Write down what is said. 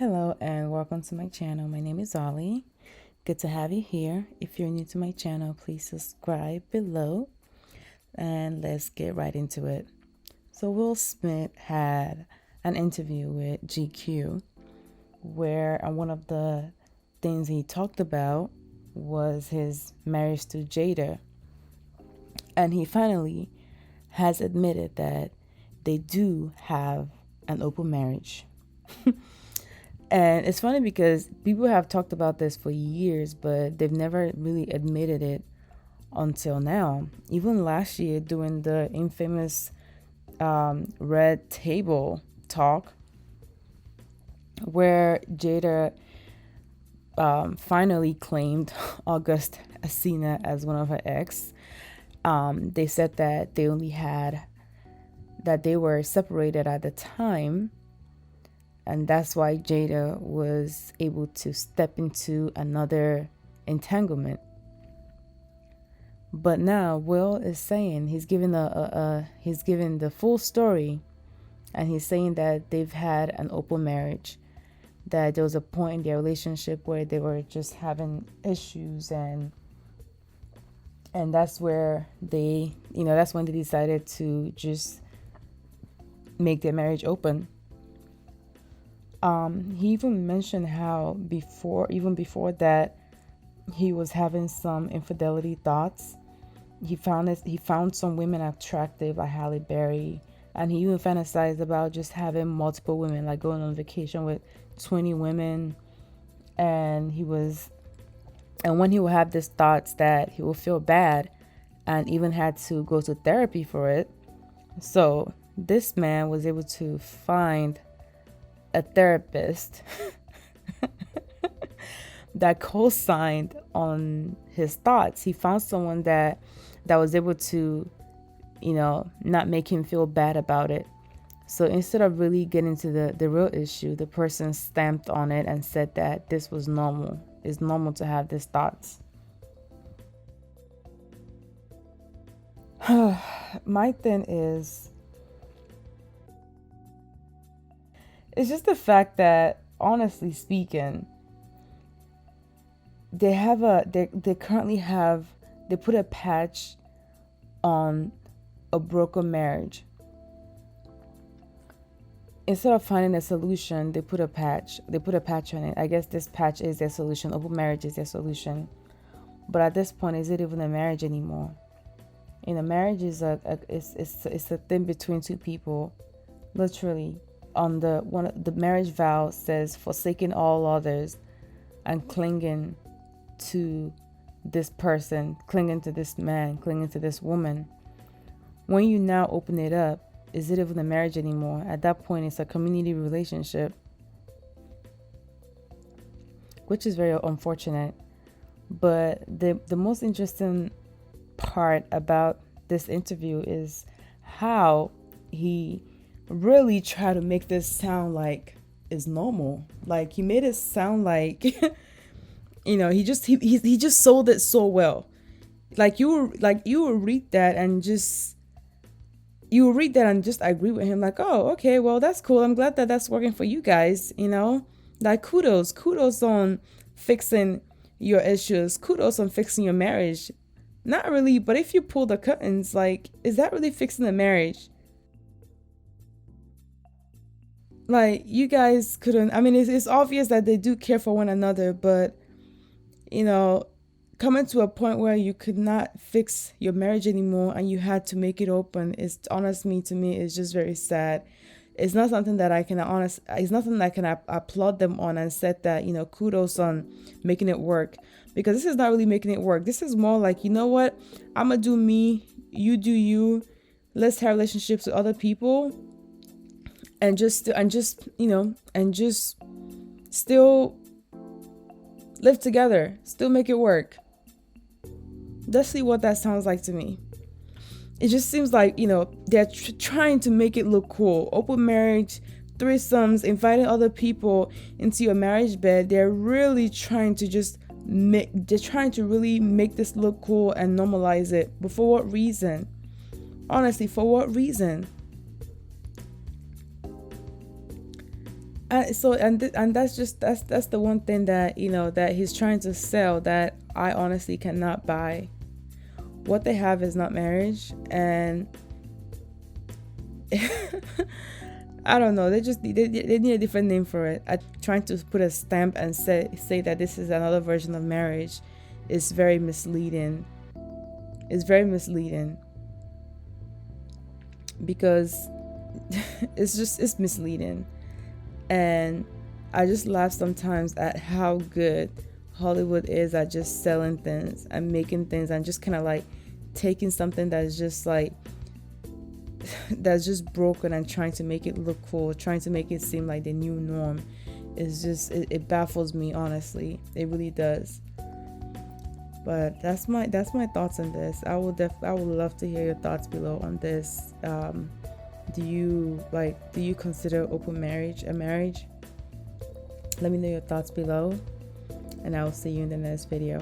Hello and welcome to my channel. My name is Ollie. Good to have you here. If you're new to my channel, please subscribe below and let's get right into it. So Will Smith had an interview with GQ where one of the things he talked about was his marriage to Jada. And he finally has admitted that they do have an open marriage. And it's funny because people have talked about this for years, but they've never really admitted it until now. Even last year, during the infamous Red Table talk, where Jada finally claimed August Asina as one of her ex, they said that they were separated at the time. And that's why Jada was able to step into another entanglement. But now Will is saying he's given the full story, and he's saying that they've had an open marriage, that there was a point in their relationship where they were just having issues, and that's where that's when they decided to just make their marriage open. He even mentioned how even before that, he was having some infidelity thoughts. He found some women attractive, like Halle Berry, and he even fantasized about just having multiple women, like going on vacation with 20 women. And when he would have these thoughts, that he will feel bad, and even had to go to therapy for it. So this man was able to find a therapist that co-signed on his thoughts. He found someone that was able to, not make him feel bad about it. So instead of really getting to the real issue, the person stamped on it and said that this was normal. It's normal to have these thoughts. My thing is, it's just the fact that, honestly speaking, they put a patch on a broken marriage. Instead of finding a solution, they put a patch on it. I guess this patch is their solution. Open marriage is their solution. But at this point, is it even a marriage anymore? Marriage is it's a thing between two people, literally. On the marriage vow says, forsaking all others and clinging to this person, clinging to this man, clinging to this woman. When you now open it up, is it even a marriage anymore? At that point, it's a community relationship, which is very unfortunate. But the most interesting part about this interview is how he really try to make this sound like it's normal. Like, he made it sound like he just sold it so well. You will read that and just agree with him, like, oh, okay, well, that's cool, I'm glad that that's working for you guys. Like, kudos on fixing your issues, kudos on fixing your marriage. Not really, but if you pull the curtains, like, is that really fixing the marriage? Like, you guys couldn't, it's obvious that they do care for one another, but, coming to a point where you could not fix your marriage anymore and you had to make it open, is, honestly, to me, is just very sad. It's not something that it's nothing that I can applaud them on and said that, kudos on making it work, because this is not really making it work. This is more like, you know what, I'm gonna do me, you do you, let's have relationships with other people, and just still live together, still make it work. Let's see what that sounds like to me. It just seems like, they're trying to make it look cool. Open marriage, threesomes, inviting other people into your marriage bed. They're really trying to really make this look cool and normalize it. But for what reason? Honestly, for what reason? And that's the one thing that, you know, that he's trying to sell, that I honestly cannot buy. What they have is not marriage, and I don't know. They need a different name for it. Trying to put a stamp and say that this is another version of marriage is very misleading. It's very misleading because it's misleading, and I just laugh sometimes at how good Hollywood is at just selling things and making things, and just kind of like taking something that's just like that's just broken and trying to make it look cool, trying to make it seem like the new norm. Is just it baffles me, honestly. It really does. But that's my thoughts on this. I would love to hear your thoughts below on this. Do you consider open marriage a marriage? Let me know your thoughts below, and I will see you in the next video.